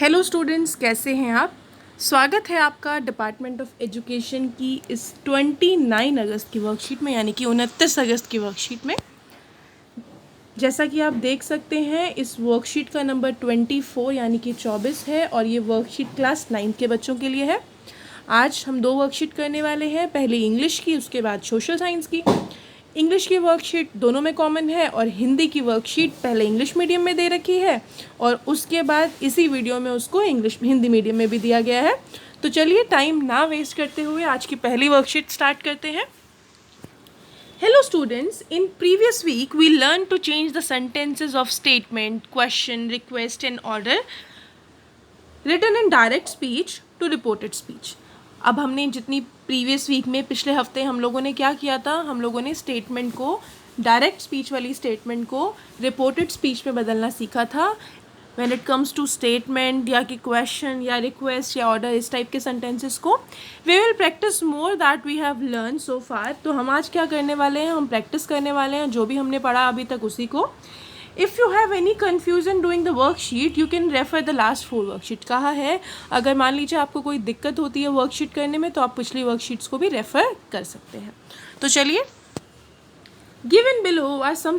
Hello students, कैसे हैं आप। स्वागत है आपका डिपार्टमेंट ऑफ एजुकेशन की इस 29 अगस्त की वर्कशीट में, यानी कि 29 अगस्त की वर्कशीट में। जैसा कि आप देख सकते हैं, इस वर्कशीट का नंबर 24 यानी कि 24 है और ये वर्कशीट क्लास 9 के बच्चों के लिए है। आज हम दो वर्कशीट करने वाले हैं, पहले इंग्लिश की, उसके बाद सोशल साइंस की। इंग्लिश की वर्कशीट दोनों में कॉमन है और हिंदी की वर्कशीट पहले इंग्लिश मीडियम में दे रखी है और उसके बाद इसी वीडियो में उसको हिंदी मीडियम में भी दिया गया है। तो चलिए टाइम ना वेस्ट करते हुए आज की पहली वर्कशीट स्टार्ट करते हैं। Hello students, in previous week we learned to change the sentences of statement, question, request and order written in direct speech to reported speech। अब हमने जितनी प्रीवियस वीक में पिछले हफ्ते हम लोगों ने क्या किया था, हम लोगों ने स्टेटमेंट को, डायरेक्ट स्पीच वाली स्टेटमेंट को रिपोर्टेड स्पीच में बदलना सीखा था। When it comes to statement या कि क्वेश्चन या रिक्वेस्ट या ऑर्डर, इस टाइप के सेंटेंसेस को we will practice more that we have learn so far. तो हम आज क्या करने वाले हैं, हम प्रैक्टिस करने वाले हैं जो भी हमने पढ़ा अभी तक उसी को। If you have any confusion doing the worksheet you can refer the last 4 worksheet. कहा है अगर मान लीजिए आपको कोई दिक्कत होती है वर्कशीट करने में तो आप पिछली वर्कशीट्स को भी रेफर कर सकते हैं। तो चलिए, given below are some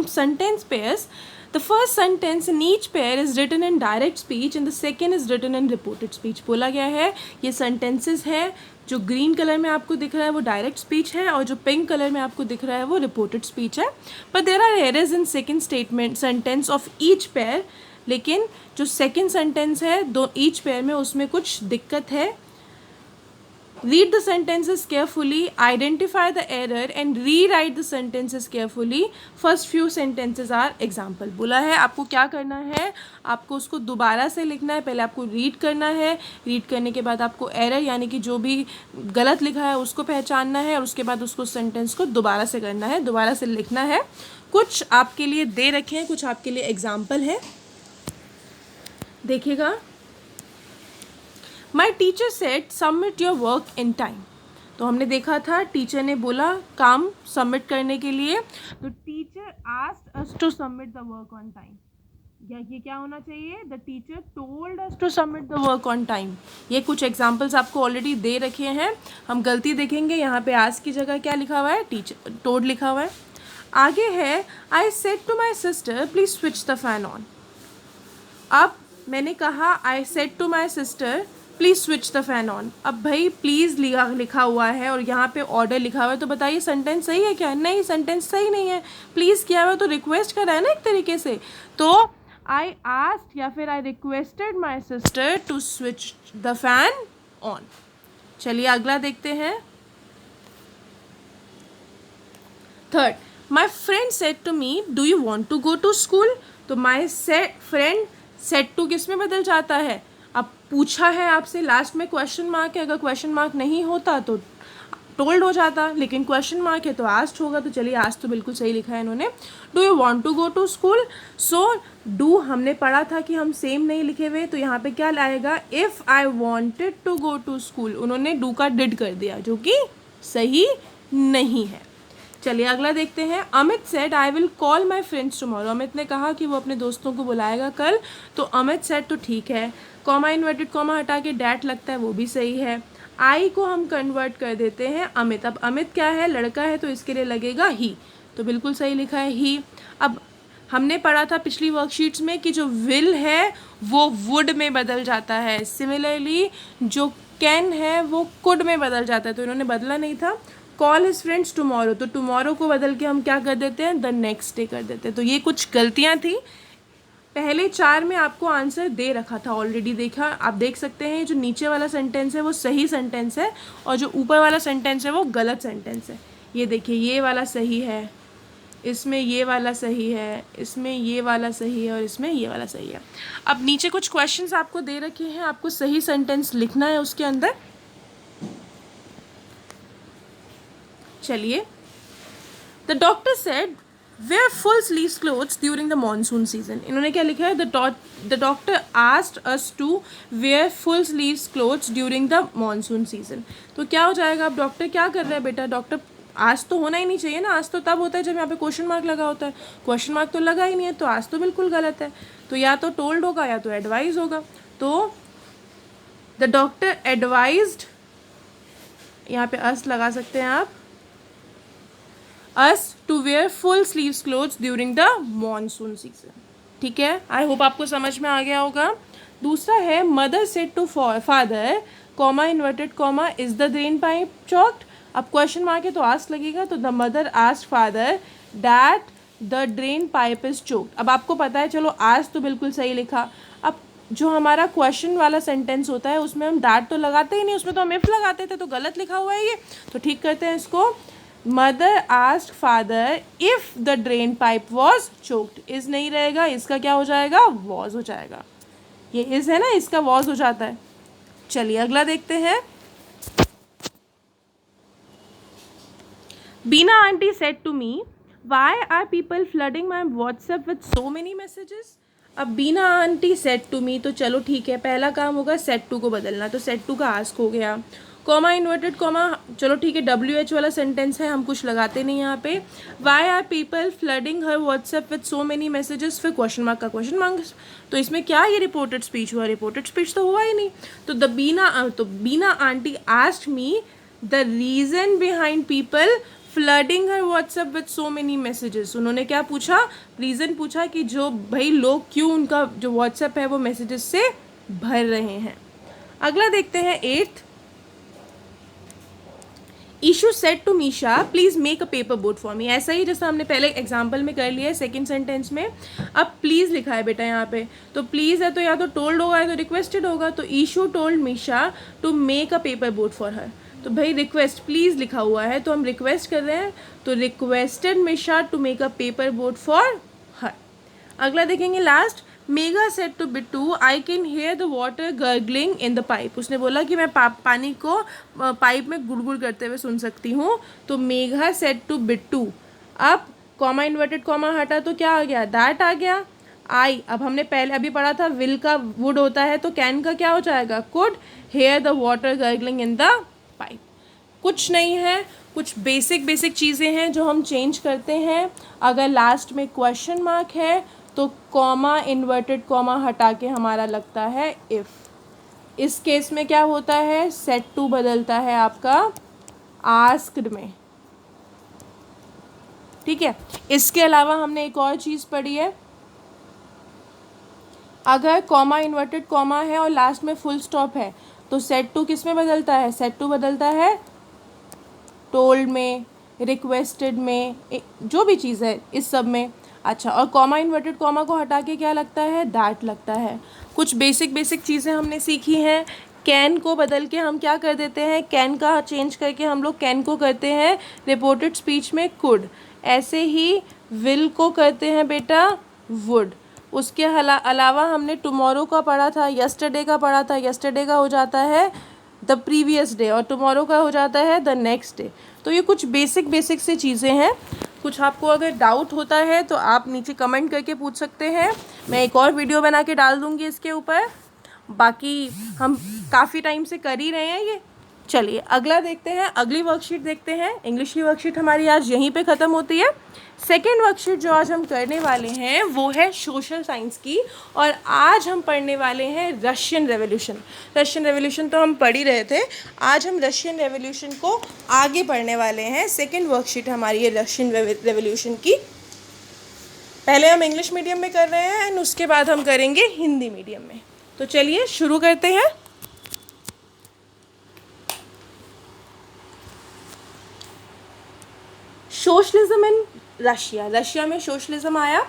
sentence pairs. The first sentence in each pair is written in direct speech and the second is written in reported speech। बोला गया है ये sentences है, जो ग्रीन कलर में आपको दिख रहा है वो डायरेक्ट स्पीच है और जो पिंक कलर में आपको दिख रहा है वो रिपोर्टेड स्पीच है। But there are errors in second statement sentence of each pair. लेकिन जो सेकंड सेंटेंस है दो ईच पेयर में, उसमें कुछ दिक्कत है। Read the sentences carefully, identify the error and rewrite the sentences carefully. First few sentences are example। बोला है आपको क्या करना है, आपको उसको दोबारा से लिखना है। पहले आपको रीड करना है, रीड करने के बाद आपको एरर यानी कि जो भी गलत लिखा है उसको पहचानना है और उसके बाद उसको सेंटेंस को दोबारा से करना है, दोबारा से लिखना है। कुछ आपके लिए दे रखे हैं, कुछ आपके लिए एग्जाम्पल है, देखिएगा। My teacher said submit your work in time. तो हमने देखा था टीचर ने बोला काम सबमिट करने के लिए, तो teacher asked us to submit the work on time. ये क्या होना चाहिए, the teacher told us to submit the work on time. ये कुछ एग्जाम्पल्स आपको ऑलरेडी दे रखे हैं। हम गलती देखेंगे, यहाँ पे आस्क की जगह क्या लिखा हुआ है, टीचर टोल्ड लिखा हुआ है। आगे है I said to my sister please switch the fan on. अब मैंने कहा I said to my sister please switch the fan on. अब भाई प्लीज़ लिखा हुआ है और यहाँ पे ऑर्डर लिखा हुआ है, तो बताइए सेंटेंस सही है क्या? नहीं, सेंटेंस सही नहीं है। प्लीज़ किया हुआ तो रिक्वेस्ट करा है ना एक तरीके से। तो आई आस्क्ड या फिर I requested my sister to switch the fan on. चलिए अगला देखते हैं। Third, my friend said to me do you want to go to school. तो माई फ्रेंड सेड टू किस में बदल जाता है, अब पूछा है आपसे, लास्ट में क्वेश्चन मार्क है, अगर क्वेश्चन मार्क नहीं होता तो टोल्ड हो जाता, लेकिन क्वेश्चन मार्क है तो आस्क्ड होगा। तो चलिए आस्क्ड तो बिल्कुल सही लिखा है इन्होंने। Do you want to go to school. So do हमने पढ़ा था कि हम सेम नहीं लिखे हुए, तो यहाँ पे क्या लाएगा, if I wanted to go to school. उन्होंने डू का डिड कर दिया जो कि सही नहीं है। चलिए अगला देखते हैं। Amit said I will call my friends tomorrow. Amit ने कहा कि वो अपने दोस्तों को बुलाएगा कल, तो अमित सेड तो ठीक है। कॉमा इन्वर्टेड कॉमा हटा के डैट लगता है, वो भी सही है। आई को हम कन्वर्ट कर देते हैं अमित। अब अमित क्या है, लड़का है, तो इसके लिए लगेगा ही, तो बिल्कुल सही लिखा है ही। अब हमने पढ़ा था पिछली वर्कशीट्स में कि जो विल है वो वुड में बदल जाता है, सिमिलरली जो कैन है वो कुड में बदल जाता है, तो इन्होंने बदला नहीं था। कॉल हिज फ्रेंड्स टुमारो, तो टुमारो को बदल के हम क्या कर देते हैं, द नेक्स्ट डे कर देते हैं। तो ये कुछ गलतियाँ थी। पहले 4 में आपको आंसर दे रखा था, ऑलरेडी देखा, आप देख सकते हैं। जो नीचे वाला सेंटेंस है वो सही सेंटेंस है और जो ऊपर वाला सेंटेंस है वो गलत सेंटेंस है। ये देखिए, ये वाला सही है, इसमें ये वाला सही है, इसमें ये वाला सही है और इसमें ये वाला सही है। अब नीचे कुछ क्वेश्चंस आपको दे रखे हैं, आपको सही सेंटेंस लिखना है उसके अंदर। चलिए, the doctor said wear full sleeves clothes during the monsoon season. इन्होंने क्या लिखा है, the doctor asked us to wear full sleeves clothes during the monsoon season. तो क्या हो जाएगा, अब डॉक्टर क्या कर रहा है बेटा, डॉक्टर आज तो होना ही नहीं चाहिए ना, आज तो तब होता है जब यहाँ पे क्वेश्चन मार्क लगा होता है, क्वेश्चन मार्क तो लगा ही नहीं है, तो आज तो बिल्कुल गलत है। तो या तो टोल्ड होगा या तो एडवाइज होगा। तो द डॉक्टर एडवाइज्ड, यहाँ पे अस लगा सकते हैं आप, us to wear full sleeves clothes during the monsoon season. ठीक है, आई होप आपको समझ में आ गया होगा। दूसरा है mother said to father comma inverted comma is the drain pipe choked. अब क्वेश्चन मार्क है तो आस्क लगेगा, तो the mother asked father that the drain pipe is choked. अब आपको पता है, चलो आज तो बिल्कुल सही लिखा। अब जो हमारा क्वेश्चन वाला सेंटेंस होता है उसमें हम दैट तो लगाते ही नहीं, उसमें तो हम इफ लगाते थे, तो गलत लिखा हुआ है ये। तो ठीक करते हैं इसको, mother asked father if the drain pipe was choked. Is नहीं रहेगा, इसका क्या हो जाएगा, वॉज हो जाएगा। ये इज है ना, इसका वॉज हो जाता है। चलिए अगला देखते हैं। Bina aunty said to me why are people flooding my WhatsApp with so many messages. अब Bina aunty said to me, तो चलो ठीक है, पहला काम होगा सेड टू को बदलना, तो सेड टू का आस्क हो गया। कॉमा इन्वर्टेड कॉमा, चलो ठीक है, WH वाला सेंटेंस है, हम कुछ लगाते नहीं यहाँ पे। Why are people flooding her WhatsApp with so many messages, फिर क्वेश्चन मार्क का क्वेश्चन मार्क। तो इसमें क्या ये रिपोर्टेड स्पीच हुआ, रिपोर्टेड स्पीच तो हुआ ही नहीं। तो Bina aunty asked me the reason behind people flooding her WhatsApp with so many messages. उन्होंने क्या पूछा, रीज़न पूछा कि जो भाई लोग क्यों उनका जो व्हाट्सएप है वो मैसेजेस से भर रहे हैं। अगला देखते हैं 8th। Ishu said to Misha please make a paper boat for me. ऐसा ही जैसा हमने पहले एग्जाम्पल में कर लिया है सेकेंड सेंटेंस में। अब प्लीज़ लिखा है बेटा यहाँ पे, तो प्लीज़ है तो या तो टोल्ड होगा या तो रिक्वेस्टेड होगा। तो Ishu told Misha to make a paper boat for her, तो भाई रिक्वेस्ट प्लीज़ लिखा हुआ है तो हम रिक्वेस्ट कर रहे हैं, तो requested Misha to make a paper boat for her. अगला देखेंगे last. Megha said to Bittu I can hear the water gargling in the pipe. उसने बोला कि मैं पानी को पाइप में गुड़गुड़ करते हुए सुन सकती हूँ। तो मेघा सेड टू बिट्टू, अब कॉमा इन्वर्टेड कॉमा हटा तो क्या आ गया, दैट आ गया। आई, अब हमने पहले अभी पढ़ा था विल का वुड होता है, तो कैन का क्या हो जाएगा, could hair the water gargling in the pipe. कुछ नहीं है, कुछ बेसिक चीज़ें हैं जो हम चेंज करते हैं। अगर लास्ट में क्वेश्चन मार्क है तो कॉमा इन्वर्टेड कॉमा हटा के हमारा लगता है इफ़। इस केस में क्या होता है, सेड टू बदलता है आपका आस्क्ड में। ठीक है, इसके अलावा हमने एक और चीज़ पढ़ी है, अगर कॉमा इन्वर्टेड कॉमा है और लास्ट में फुल स्टॉप है तो सेड टू किस में बदलता है, सेड टू बदलता है टोल्ड में, रिक्वेस्टेड में, जो भी चीज़ है इस सब में। अच्छा, और कॉमा इन्वर्टेड कॉमा को हटा के क्या लगता है, दैट लगता है। कुछ बेसिक चीज़ें हमने सीखी हैं। कैन को बदल के हम क्या कर देते हैं, कैन का चेंज करके हम लोग कैन को करते हैं रिपोर्टेड स्पीच में कुड। ऐसे ही विल को करते हैं बेटा वुड। उसके अलावा हमने टुमारो का पढ़ा था, यस्टरडे का पढ़ा था, यस्टरडे का हो जाता है द प्रीवियस डे और टुमारो का हो जाता है द नेक्स्ट डे। तो ये कुछ बेसिक से चीज़ें हैं। कुछ आपको अगर डाउट होता है तो आप नीचे कमेंट करके पूछ सकते हैं, मैं एक और वीडियो बना के डाल दूँगी इसके ऊपर। बाकी हम काफ़ी टाइम से कर ही रहे हैं ये। चलिए अगला देखते हैं, अगली वर्कशीट देखते हैं। इंग्लिश की वर्कशीट हमारी आज यहीं पे ख़त्म होती है। सेकेंड वर्कशीट जो आज हम करने वाले हैं वो है सोशल साइंस की, और आज हम पढ़ने वाले हैं रशियन रेवोल्यूशन। रशियन रेवोल्यूशन तो हम पढ़ ही रहे थे, आज हम रशियन रेवोल्यूशन को आगे पढ़ने वाले हैं। सेकेंड वर्कशीट हमारी है रशियन रेवोल्यूशन की। पहले हम इंग्लिश मीडियम में कर रहे हैं एंड उसके बाद हम करेंगे हिंदी मीडियम में। तो चलिए शुरू करते हैं। सोशलिज्म इन रशिया, रशिया में सोशलिज्म आया।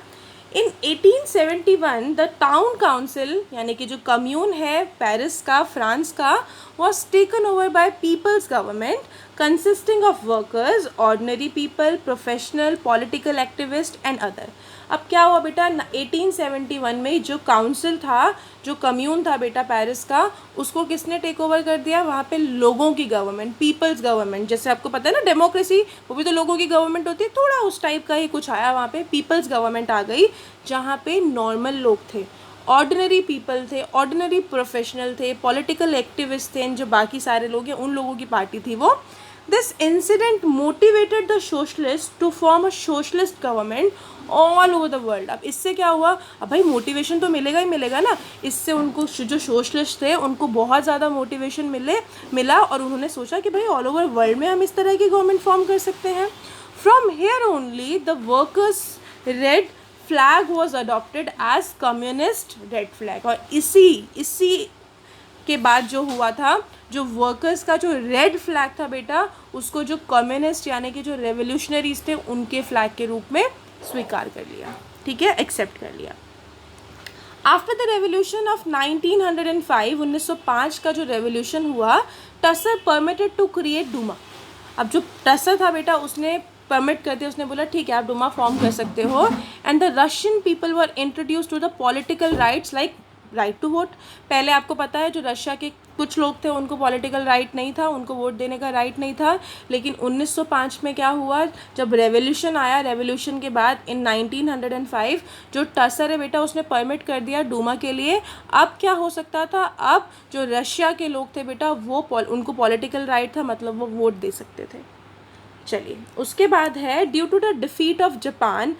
इन 1871 द टाउन काउंसिल यानी कि जो कम्यून है पेरिस का, फ्रांस का, was taken over by people's government consisting of workers, ordinary people, professional, political activist and other. अब क्या हुआ बेटा, 1871 में जो काउंसिल था, जो कम्यून था बेटा पेरिस का, उसको किसने टेक ओवर कर दिया, वहाँ पे लोगों की गवर्नमेंट, पीपल्स गवर्नमेंट। जैसे आपको पता है ना डेमोक्रेसी, वो भी तो लोगों की गवर्नमेंट होती है, थोड़ा उस टाइप का ही कुछ आया वहाँ पे, पीपल्स गवर्नमेंट आ गई, जहाँ पे नॉर्मल लोग थे, ऑर्डिनरी पीपल थे, ऑर्डिनरी प्रोफेशनल थे, पॉलिटिकल एक्टिविस्ट थे, जो बाकी सारे लोग हैं उन लोगों की पार्टी थी वो। This incident motivated the socialists to form a socialist government all over the world. अब इससे क्या हुआ, अब भाई मोटिवेशन तो मिलेगा ही मिलेगा ना, इससे उनको जो सोशलिस्ट थे उनको बहुत ज़्यादा मोटिवेशन मिला और उन्होंने सोचा कि भाई ऑल ओवर वर्ल्ड में हम इस तरह की गवर्नमेंट फॉर्म कर सकते हैं. From here only the workers red flag was adopted as communist red flag. और इसी के बाद जो हुआ था, जो वर्कर्स का जो रेड फ्लैग था बेटा, उसको जो कम्युनिस्ट यानी कि जो रेवोल्यूशनरीज थे उनके फ्लैग के रूप में स्वीकार कर लिया. ठीक है, एक्सेप्ट कर लिया. आफ्टर द रेवोल्यूशन ऑफ 1905, 1905 का जो रेवोल्यूशन हुआ, tussar permitted to create Duma. अब जो टसर था बेटा उसने परमिट कर दिया, उसने बोला ठीक है आप डूमा फॉर्म कर सकते हो. And the Russian people were introduce to the political rights like right to vote. पहले आपको पता है जो रशिया के कुछ लोग थे उनको पॉलिटिकल राइट नहीं था, उनको वोट देने का राइट नहीं था. लेकिन 1905 में क्या हुआ, जब रेवोल्यूशन आया, रेवोल्यूशन के बाद इन 1905 जो टसर है बेटा उसने परमिट कर दिया डूमा के लिए. अब क्या हो सकता था, अब जो रशिया के लोग थे बेटा वो उनको पॉलिटिकल राइट था, मतलब वो वोट दे सकते थे. चलिए उसके बाद है due to the defeat of Japan,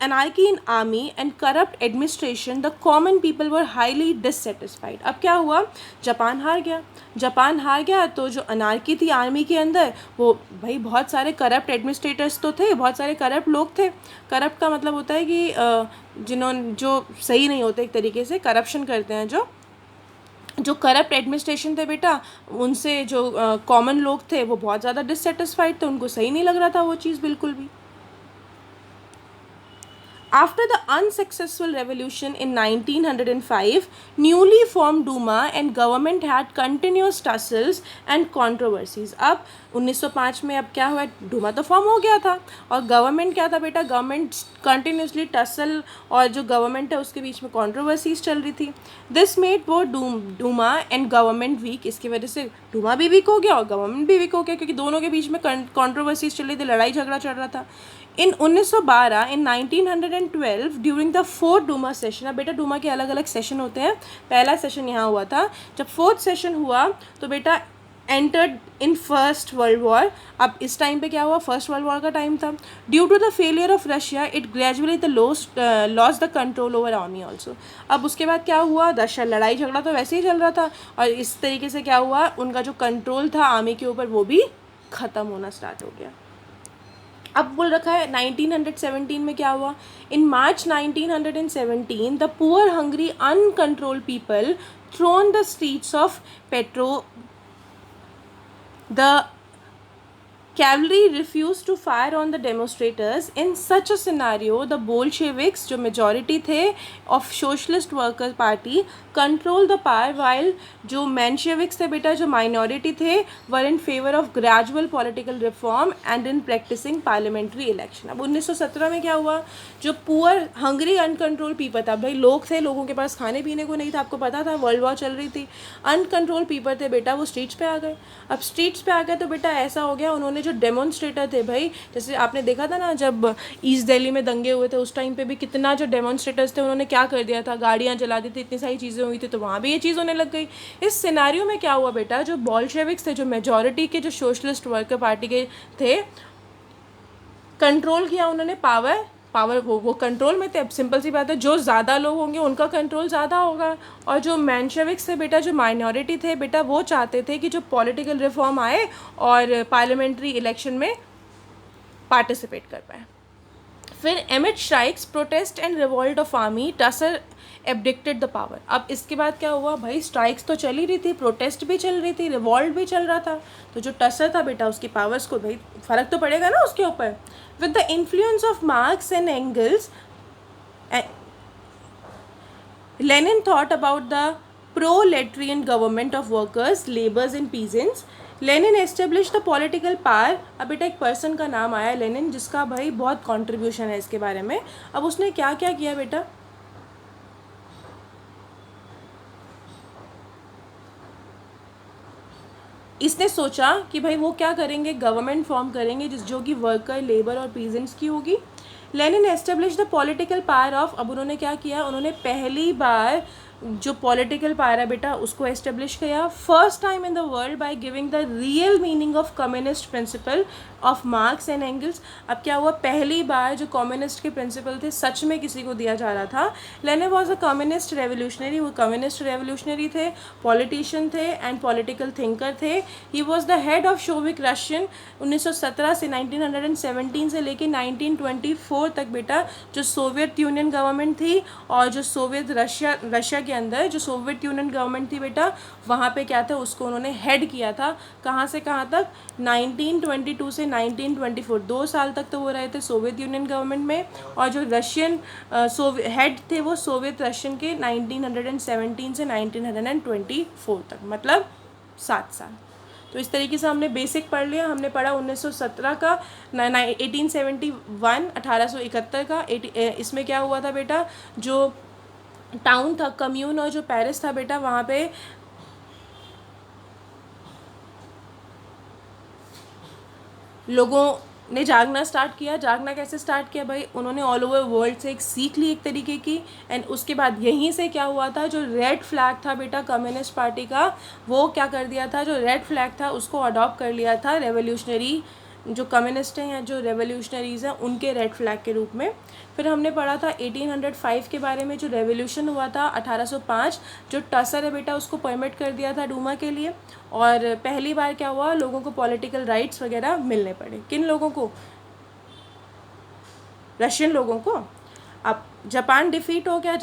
anarchy in army and corrupt administration, the common people were highly dissatisfied. अब क्या हुआ, जापान हार गया तो जो अनार्की थी आर्मी के अंदर, वो भाई बहुत सारे करप्ट एडमिनिस्ट्रेटर्स तो थे, बहुत सारे करप्ट लोग थे. करप्ट का मतलब होता है कि जो सही नहीं होते, एक तरीके से करप्शन करते हैं. जो करप्ट एडमिनिस्ट्रेशन थे बेटा, उनसे जो कॉमन लोग थे वो बहुत ज़्यादा डिससेटिस्फाइड थे, उनको सही नहीं लग रहा था वो चीज़ बिल्कुल भी. After the unsuccessful revolution in 1905, newly formed Duma and government had continuous tussles and controversies. अब 1905 में अब क्या हुआ, डूमा तो फॉर्म हो गया था और गवर्नमेंट क्या था बेटा, गवर्नमेंट कंटिन्यूसली टसल और जो गवर्नमेंट है उसके बीच में कंट्रोवर्सीज चल रही थी. दिस मेड वो डूमा एंड गवर्नमेंट वीक. इसकी वजह से डूमा भी वीक हो गया और गवर्नमेंट भी वीक हो गया, क्योंकि दोनों के बीच में कंट्रोवर्सीज चल रही थी, लड़ाई झगड़ा चल रहा था. इन 1912, इन 1912 during the fourth Duma session. अब बेटा डूमा के अलग अलग सेशन होते हैं, पहला सेशन यहाँ हुआ था. जब फोर्थ सेशन हुआ तो बेटा entered in first world war. अब इस टाइम पे क्या हुआ, फर्स्ट वर्ल्ड वॉर का टाइम था. Due to the failure of Russia it gradually the loss the control over army also. अब उसके बाद क्या हुआ, रशिया लड़ाई झगड़ा तो वैसे ही चल रहा था और इस तरीके से क्या हुआ, उनका जो कंट्रोल था आर्मी के ऊपर वो भी ख़त्म होना स्टार्ट हो गया. अब बोल रखा है 1917 में क्या हुआ. In March 1917 the poor hungry uncontrolled people thrown the streets of Petro. The cavalry refused to fire on the demonstrators. In such a scenario, the Bolsheviks, जो majority थे of Socialist Workers Party, control the power, while जो Mensheviks थे बेटा, जो minority थे, were in favor of gradual political reform and in practicing parliamentary election. अब 1917 में क्या हुआ, जो पुअर हंग्री अनकंट्रोल पीपल था, भाई लोग थे, लोगों के पास खाने पीने को नहीं था, आपको पता था वर्ल्ड वॉर चल रही थी, अनकंट्रोल पीपल थे बेटा, वो स्ट्रीट्स पे आ गए. अब स्ट्रीट्स पे आ गए तो बेटा ऐसा हो गया, उन्होंने जो डेमोन्स्ट्रेटर थे भाई, जैसे आपने देखा था ना जब ईस्ट दिल्ली में दंगे हुए थे उस टाइम पे भी कितना जो डेमोन्स्ट्रेटर्स थे उन्होंने क्या कर दिया था, गाड़ियाँ जला दी थी, इतनी सारी चीज़ें हुई थी, तो वहाँ भी ये चीज़ होने लग गई. इस सिनेरियो में क्या हुआ बेटा, जो बोल्शेविक्स थे, जो मेजॉरिटी के जो सोशलिस्ट वर्कर पार्टी के थे, कंट्रोल किया उन्होंने पावर वो कंट्रोल में थे. अब सिंपल सी बात है, जो ज़्यादा लोग होंगे उनका कंट्रोल ज़्यादा होगा. और जो मेंशेविक्स थे बेटा, जो माइनॉरिटी थे बेटा, वो चाहते थे कि जो पॉलिटिकल रिफॉर्म आए और पार्लियामेंट्री इलेक्शन में पार्टिसिपेट कर पाए. फिर amid strikes, protest and revolt of army, Tsar abdicated the power. अब इसके बाद क्या हुआ भाई, स्ट्राइक्स तो चल ही रही थी, प्रोटेस्ट भी चल रही थी, रिवॉल्ट भी चल रहा था, तो जो टसर था बेटा उसकी पावर्स को भाई फ़र्क तो पड़ेगा ना उसके ऊपर. With the influence of Marx and Engels, Lenin thought about the proletarian government of workers, labours and peasants. Lenin establish the political power. अब बेटा एक पर्सन का नाम आया लेनिन, जिसका भाई बहुत कॉन्ट्रीब्यूशन है इसके बारे में. अब उसने क्या क्या किया बेटा, इसने सोचा कि भाई वो क्या करेंगे, गवर्नमेंट फॉर्म करेंगे जो कि वर्कर, लेबर और पीजेंट्स की होगी. Lenin establish the political power of. अब उन्होंने क्या किया, उन्होंने पहली बार जो पॉलिटिकल पावर है बेटा उसको एस्टेब्लिश किया first time in the world by giving the real meaning of communist principle of Marx and angles. अब क्या हुआ, पहली बार जो कम्युनिस्ट के प्रिंसिपल थे सच में किसी को दिया जा रहा था। Lenin was a communist revolutionary, वो कम्युनिस्ट रेवोल्यूशनरी थे, पॉलिटिशियन थे एंड पॉलिटिकल थिंकर थे। He was the head of Soviet Russian 1917 से 1917 से लेके 1924 तक बेटा जो सोवियत यूनियन गवर्नमेंट थी और जो सोवियत रशिया के अंदर जो सोवियत यूनियन गवर्नमेंट थी बेटा वहाँ पे क्या था उसको उन्होंने हेड किया था। कहाँ से कहाँ तक, 1922 से 1924, 2 साल तक तो वो रहे थे सोवियत यूनियन गवर्नमेंट में, और जो रशियन हेड थे वो सोवियत रशियन के 1917 से 1924 तक, मतलब 7 साल। तो इस तरीके से हमने बेसिक पढ़ लिया। हमने पढ़ा 1917 का, 1871 1871 का। इसमें क्या हुआ था बेटा, जो टाउन था कम्यून और जो पेरिस था बेटा वहाँ पे लोगों ने जागना स्टार्ट किया। जागना कैसे स्टार्ट किया भाई, उन्होंने ऑल ओवर वर्ल्ड से एक सीख ली एक तरीके की, एंड उसके बाद यहीं से क्या हुआ था, जो रेड फ्लैग था बेटा कम्युनिस्ट पार्टी का, वो क्या कर दिया था, जो रेड फ्लैग था उसको अडॉप्ट कर लिया था रेवोल्यूशनरी, जो कम्युनिस्ट हैं या जो रेवोल्यूशनरीज हैं उनके रेड फ्लैग के रूप में। फिर हमने पढ़ा था 1805 के बारे में, जो रेवोल्यूशन हुआ था 1805, जो टसर है बेटा उसको परमिट कर दिया था डूमा के लिए, और पहली बार क्या हुआ, लोगों को पॉलिटिकल राइट्स वगैरह मिलने पड़े। किन लोगों को, रशियन लोगों को। अब जापान डिफीट हो गया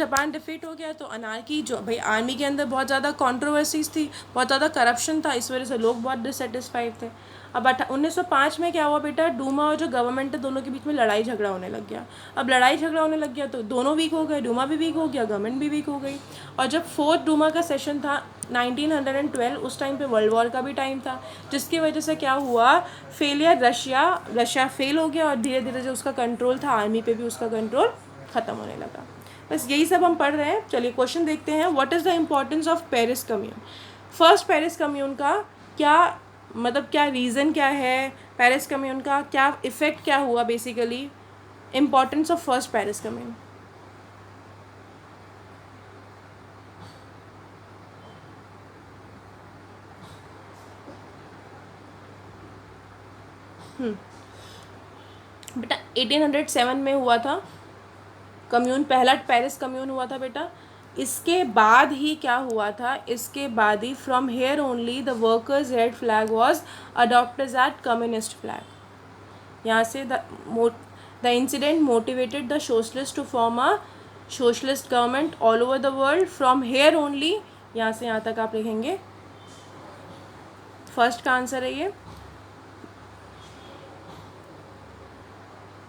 तो अनार्की, जो भाई आर्मी के अंदर बहुत ज़्यादा कंट्रोवर्सीज थी, बहुत ज़्यादा करप्शन था, इस वजह से लोग बहुत डिससेटिस्फाइड थे। अब 1905 में क्या हुआ बेटा, डूमा और जो गवर्नमेंट है दोनों के बीच में लड़ाई झगड़ा होने लग गया। अब लड़ाई झगड़ा होने लग गया तो दोनों वीक हो गए, डूमा भी वीक हो गया, गवर्नमेंट भी वीक हो गई। और जब 4th डूमा का सेशन था 1912, उस टाइम पे वर्ल्ड वॉर का भी टाइम था, जिसकी वजह से क्या हुआ, फेलियर रशिया फेल हो गया, और धीरे धीरे जो उसका कंट्रोल था आर्मी पे भी उसका कंट्रोल ख़त्म होने लगा। बस यही सब हम पढ़ रहे हैं। चलिए क्वेश्चन देखते हैं। What is the importance of Paris commune. First Paris commune का क्या मतलब, क्या रीज़न क्या है, पेरिस कम्यून का क्या इफ़ेक्ट क्या हुआ, basically importance of first Paris commune. बेटा 1807 में हुआ था कम्यून, पहला पेरिस कम्यून हुआ था बेटा। इसके बाद ही क्या हुआ था, इसके बाद ही from here only the workers red flag was adopted at communist flag. यहाँ से the incident motivated the socialist to form a socialist government all over the world. From here only, यहाँ से यहाँ तक आप लिखेंगे, फर्स्ट का आंसर है ये।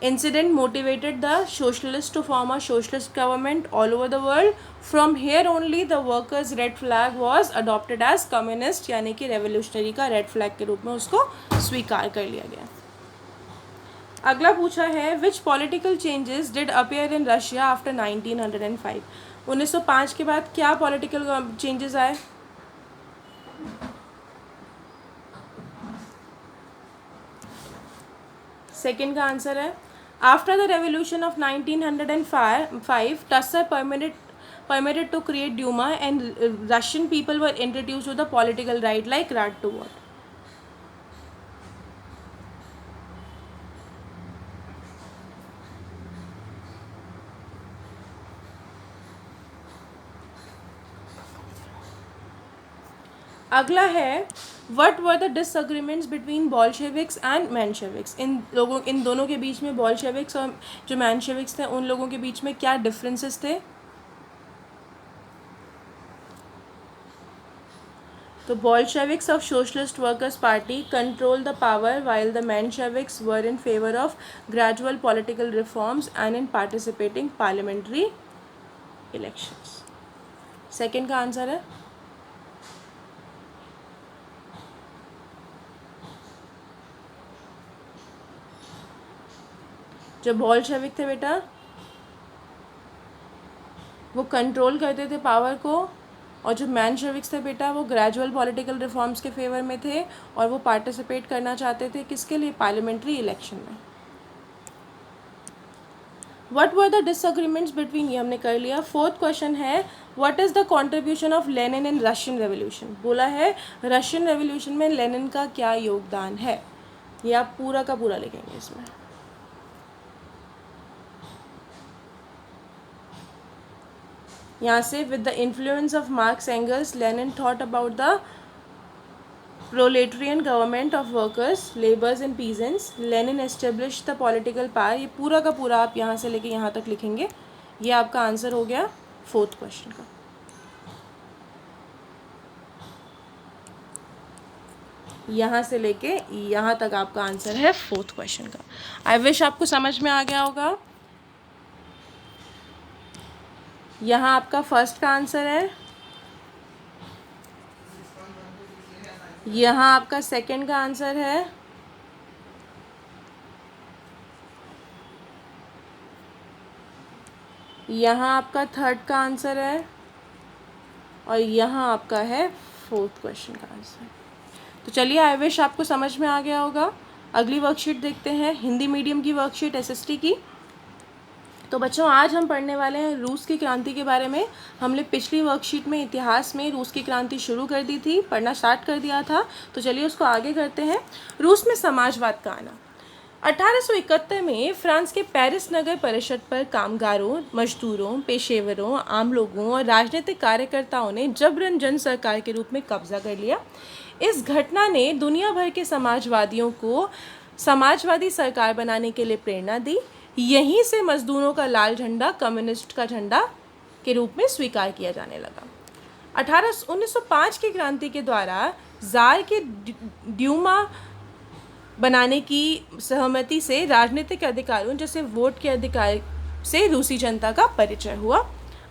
Incident motivated the socialists to form a socialist government all over the world. From here only the workers' red flag was adopted as communist, यानी कि revolutionary का red flag के रूप में उसको स्वीकार कर लिया गया। अगला पूछा है which political changes did appear in Russia after 1905। 1905 के बाद क्या political changes आए। सेकेंड का आंसर है after the revolution of 1905 Tassar permitted to create Duma, and Russian people were introduced to the political right like right to vote. अगला है what were the disagreements between Bolsheviks and Mensheviks. इन दोनों के बीच में, बॉल्शेविक्स और जो मैनशेविक्स थे उन लोगों के बीच में क्या डिफरेंसेस थे। तो Bolsheviks of socialist workers party control the power while the Mensheviks were in favour of gradual political reforms and in participating parliamentary elections. Second का आंसर है जो बॉल्शेविक थे बेटा वो कंट्रोल करते थे पावर को, और जो मैनशेविक्स थे बेटा वो ग्रेजुअल पॉलिटिकल रिफॉर्म्स के फेवर में थे, और वो पार्टिसिपेट करना चाहते थे किसके लिए, पार्लियामेंट्री इलेक्शन में। What were the disagreements between, ये हमने कर लिया। फोर्थ क्वेश्चन है what is the contribution of Lenin in Russian revolution, बोला है रशियन रेवोल्यूशन में लेनिन का क्या योगदान है, ये आप पूरा का पूरा लिखेंगे इसमें। यहाँ से with the influence of marks angles Lenin thought about the proletarian government of workers, laborers and peasants. Lenin established the political power. ये पूरा का पूरा आप यहाँ से लेके यहाँ तक लिखेंगे। ये आपका आंसर हो गया फोर्थ क्वेश्चन का। यहाँ से लेके यहाँ तक आपका आंसर है फोर्थ क्वेश्चन का। आई विश आपको समझ में आ गया होगा। यहाँ आपका फर्स्ट का आंसर है, यहाँ आपका सेकंड का आंसर है, यहाँ आपका थर्ड का आंसर है, और यहाँ आपका है फोर्थ क्वेश्चन का आंसर। तो चलिए आई विश आपको समझ में आ गया होगा। अगली वर्कशीट देखते हैं, हिंदी मीडियम की वर्कशीट एसएसटी की। तो बच्चों आज हम पढ़ने वाले हैं रूस की क्रांति के बारे में। हमने पिछली वर्कशीट में इतिहास में रूस की क्रांति शुरू कर दी थी, पढ़ना स्टार्ट कर दिया था। तो चलिए उसको आगे करते हैं। रूस में समाजवाद का आना। 1871 में फ्रांस के पेरिस नगर परिषद पर कामगारों, मजदूरों, पेशेवरों, आम लोगों और राजनीतिक कार्यकर्ताओं ने जबरन जन सरकार के रूप में कब्जा कर लिया। इस घटना ने दुनिया भर के समाजवादियों को समाजवादी सरकार बनाने के लिए प्रेरणा दी। यहीं से मजदूरों का लाल झंडा कम्युनिस्ट का झंडा के रूप में स्वीकार किया जाने लगा। 1905 की क्रांति के द्वारा जार के ड्यूमा बनाने की सहमति से राजनीतिक अधिकारों जैसे वोट के अधिकार से रूसी जनता का परिचय हुआ।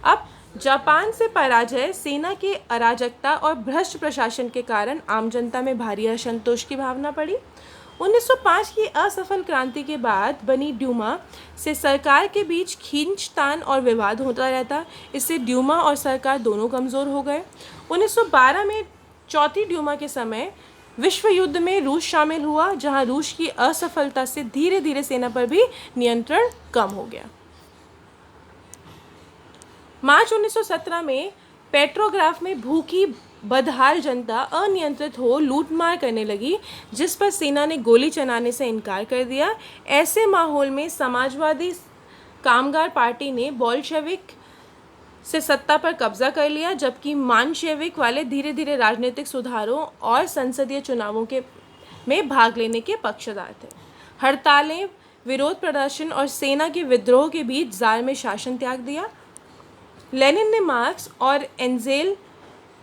अब जापान से पराजय, सेना की अराजकता और भ्रष्ट प्रशासन के कारण आम जनता में भारी असंतोष की भावना पड़ी। 1905 की असफल क्रांति के बाद बनी ड्यूमा से सरकार के बीच खींचतान और विवाद होता रहता। इससे ड्यूमा और सरकार दोनों कमज़ोर हो गए। 1912 में चौथी ड्यूमा के समय विश्व युद्ध में रूस शामिल हुआ, जहां रूस की असफलता से धीरे धीरे सेना पर भी नियंत्रण कम हो गया। मार्च 1917 में पेट्रोग्राफ में भूखी बदहाल जनता अनियंत्रित हो लूटमार करने लगी, जिस पर सेना ने गोली चलाने से इनकार कर दिया। ऐसे माहौल में समाजवादी कामगार पार्टी ने बोल्शेविक से सत्ता पर कब्जा कर लिया, जबकि मानशेविक वाले धीरे धीरे राजनीतिक सुधारों और संसदीय चुनावों में भाग लेने के पक्षधर थे। हड़तालें, विरोध प्रदर्शन और सेना के विद्रोह के बीच जार में शासन त्याग दिया। लेनिन ने मार्क्स और एंजेल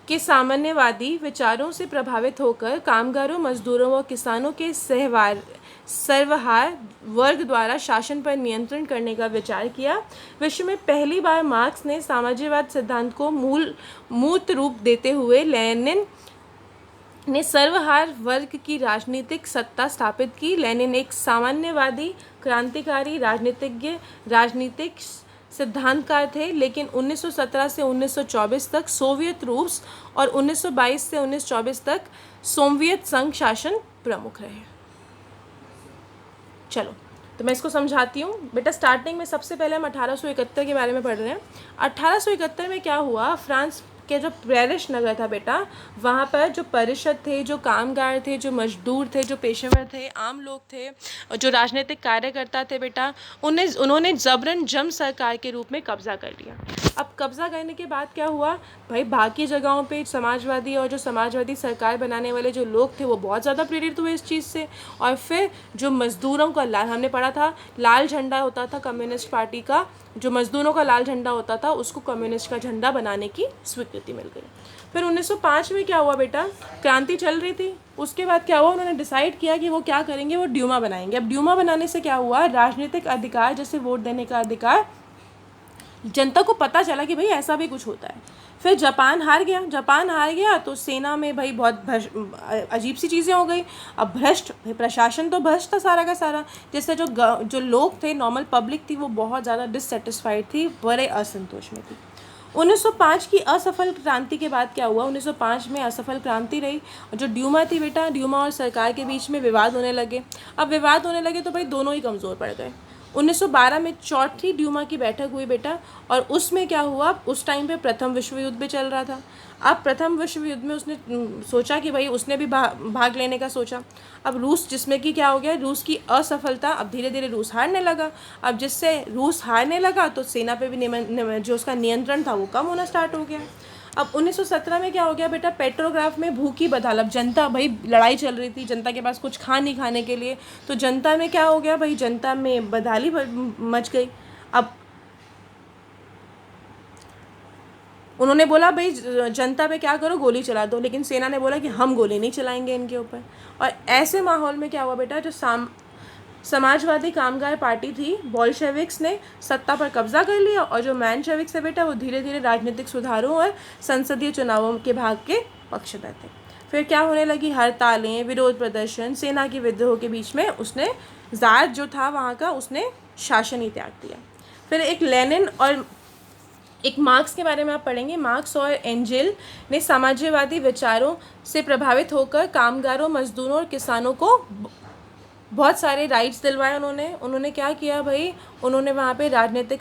के सामान्यवादी विचारों से प्रभावित होकर कामगारों, मजदूरों व किसानों के सर्वहार वर्ग द्वारा शासन पर नियंत्रण करने का विचार किया। विश्व में पहली बार मार्क्स ने साम्राज्यवाद सिद्धांत को मूर्त रूप देते हुए लेनिन ने सर्वहार वर्ग की राजनीतिक सत्ता स्थापित की। लेनिन एक सामान्यवादी क्रांतिकारी राजनीतिक सिद्धांतकार थे, लेकिन 1917 से 1924 तक सोवियत रूस और 1922 से 1924 तक सोवियत संघ शासन प्रमुख रहे। चलो तो मैं इसको समझाती हूँ बेटा। स्टार्टिंग में सबसे पहले हम 1871 के बारे में पढ़ रहे हैं। 1871 में क्या हुआ, फ्रांस के जो पेरिस नगर था बेटा, वहाँ पर जो परिषद थे, जो कामगार थे, जो मजदूर थे, जो पेशेवर थे, आम लोग थे और जो राजनीतिक कार्यकर्ता थे बेटा, उन्होंने जबरन जम सरकार के रूप में कब्जा कर लिया। अब कब्जा करने के बाद क्या हुआ भाई, बाकी जगहों पे समाजवादी और जो समाजवादी सरकार बनाने वाले जो लोग थे वो बहुत ज़्यादा प्रेरित हुए इस चीज़ से। और फिर जो मज़दूरों का हमने पढ़ा था लाल झंडा होता था कम्युनिस्ट पार्टी का, जो मज़दूरों का लाल झंडा होता था उसको कम्युनिस्ट का झंडा बनाने की स्वीकृति मिल गई। फिर 1905 में क्या हुआ बेटा, क्रांति चल रही थी। उसके बाद क्या हुआ, उन्होंने डिसाइड किया कि वो क्या करेंगे, वो ड्यूमा बनाएंगे। अब ड्यूमा बनाने से क्या हुआ, राजनीतिक अधिकार जैसे वोट देने का अधिकार, जनता को पता चला कि भाई ऐसा भी कुछ होता है। फिर जापान हार गया तो सेना में भाई बहुत अजीब सी चीज़ें हो गई। अब भ्रष्ट प्रशासन तो भ्रष्ट था सारा का सारा, जिससे जो लोग थे, नॉर्मल पब्लिक थी, वो बहुत ज़्यादा डिससेटिस्फाइड थी, बड़े असंतोष में थी। 1905 की असफल क्रांति के बाद क्या हुआ, 1905 में असफल क्रांति रही और जो ड्यूमा थी बेटा, ड्यूमा और सरकार के बीच में विवाद होने लगे। अब विवाद होने लगे तो भाई दोनों ही कमज़ोर पड़ गए। 1912 में चौथी ड्यूमा की बैठक हुई बेटा, और उसमें क्या हुआ, उस टाइम पे प्रथम विश्व युद्ध भी चल रहा था। अब प्रथम विश्व युद्ध में उसने सोचा कि भाई उसने भी भाग लेने का सोचा। अब रूस, जिसमें कि क्या हो गया, रूस की असफलता, अब धीरे धीरे रूस हारने लगा। अब जिससे रूस हारने लगा तो सेना पे भी जो उसका नियंत्रण था वो कम होना स्टार्ट हो गया। अब 1917 में क्या हो गया बेटा, पेट्रोग्राफ में भूखी बदहाल, अब जनता, भाई लड़ाई चल रही थी, जनता के पास कुछ नहीं खाने के लिए, तो जनता में क्या हो गया भाई, जनता में बदहाली मच गई। अब उन्होंने बोला भाई जनता पे क्या करो, गोली चला दो, लेकिन सेना ने बोला कि हम गोली नहीं चलाएंगे इनके ऊपर। और ऐसे माहौल में क्या हुआ बेटा, जो समाजवादी कामगार पार्टी थी, बोल्शेविक्स ने सत्ता पर कब्जा कर लिया, और जो मैनशेविक्स है बेटा, वो धीरे धीरे राजनीतिक सुधारों और संसदीय चुनावों के भाग के पक्षधर थे। फिर क्या होने लगी, हड़तालें, विरोध प्रदर्शन, सेना के विद्रोह के बीच में उसने, ज़ार जो था वहाँ का, उसने शासन ही त्याग दिया। फिर एक लेनिन और एक मार्क्स के बारे में आप पढ़ेंगे। मार्क्स और एंजेल ने साम्यवादी विचारों से प्रभावित होकर कामगारों, मजदूरों और किसानों को बहुत सारे राइट्स दिलवाए। उन्होंने क्या किया भाई, उन्होंने वहाँ पे राजनीतिक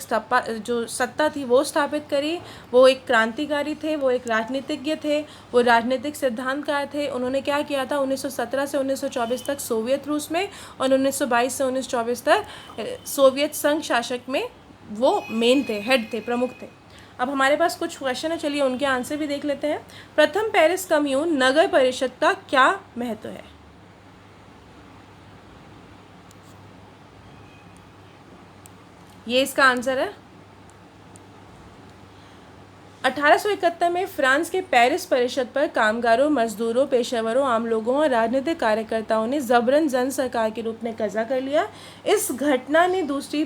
जो सत्ता थी वो स्थापित करी। वो एक क्रांतिकारी थे, वो एक राजनीतिज्ञ थे, वो राजनीतिक सिद्धांतकार थे। उन्होंने क्या किया था, 1917 से 1924 तक सोवियत रूस में, और 1922 से 1924 तक सोवियत संघ शासक में वो मेन थे, हेड थे, प्रमुख थे। अब हमारे पास कुछ क्वेश्चन है, चलिए उनके आंसर भी देख लेते हैं। प्रथम पेरिस कम्यून नगर परिषद का क्या महत्व है? ये इसका आंसर है। 1871 में फ्रांस के पेरिस परिषद पर कामगारों, मजदूरों, पेशेवरों, आम लोगों और राजनीतिक कार्यकर्ताओं ने जबरन जन सरकार के रूप में कब्जा कर लिया। इस घटना ने दूसरी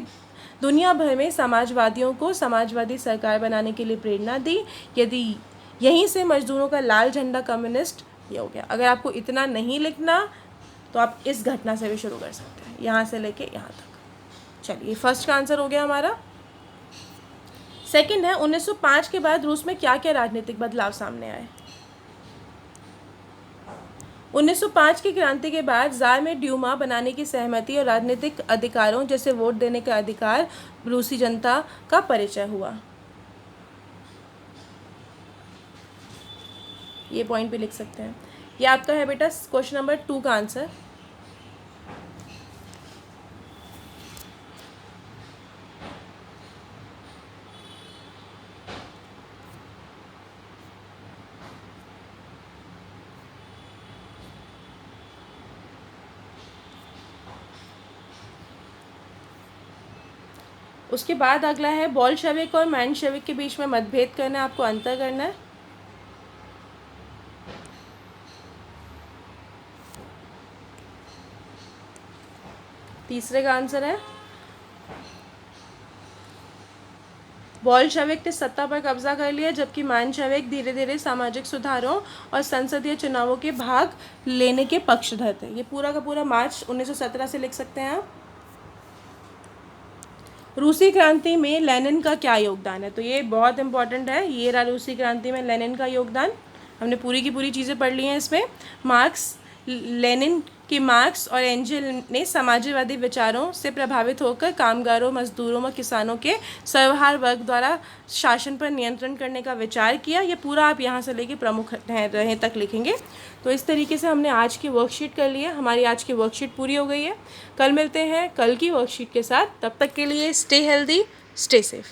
दुनिया भर में समाजवादियों को समाजवादी सरकार बनाने के लिए प्रेरणा दी। यदि यहीं से मजदूरों का लाल झंडा कम्युनिस्ट ये हो गया। अगर आपको इतना नहीं लिखना तो आप इस घटना से भी शुरू कर सकते हैं, यहाँ से लेके यहाँ तक। चलिए, फर्स्ट का आंसर हो गया हमारा। सेकंड है, 1905 के बाद रूस में क्या क्या राजनीतिक बदलाव सामने आए? 1905 की क्रांति के बाद ज़ार में ड्यूमा बनाने की सहमति और राजनीतिक अधिकारों जैसे वोट देने का अधिकार रूसी जनता का परिचय हुआ। ये पॉइंट भी लिख सकते हैं। ये आपका है बेटा क्वेश्चन नंबर 2 का आंसर। उसके बाद अगला है, बोल्शेविक और मेंशेविक के बीच में मतभेद करना है, आपको अंतर करना है। तीसरे का आंसर है, बोल्शेविक ने सत्ता पर कब्जा कर लिया, जबकि मेंशेविक धीरे धीरे सामाजिक सुधारों और संसदीय चुनावों के भाग लेने के पक्षधर थे। ये पूरा का पूरा मार्च 1917 से लिख सकते हैं आप। रूसी क्रांति में लेनिन का क्या योगदान है? तो ये बहुत इंपॉर्टेंट है। ये रहा रूसी क्रांति में लेनिन का योगदान। हमने पूरी की पूरी चीज़ें पढ़ ली हैं इसमें। लेनिन की मार्क्स और एंजेल ने समाजवादी विचारों से प्रभावित होकर कामगारों, मजदूरों व किसानों के सर्वहार वर्ग द्वारा शासन पर नियंत्रण करने का विचार किया। ये पूरा आप यहाँ से लेके प्रमुख रहे तक लिखेंगे। तो इस तरीके से हमने आज की वर्कशीट कर ली है। हमारी आज की वर्कशीट पूरी हो गई है। कल मिलते हैं कल की वर्कशीट के साथ। तब तक के लिए स्टे हेल्दी, स्टे सेफ।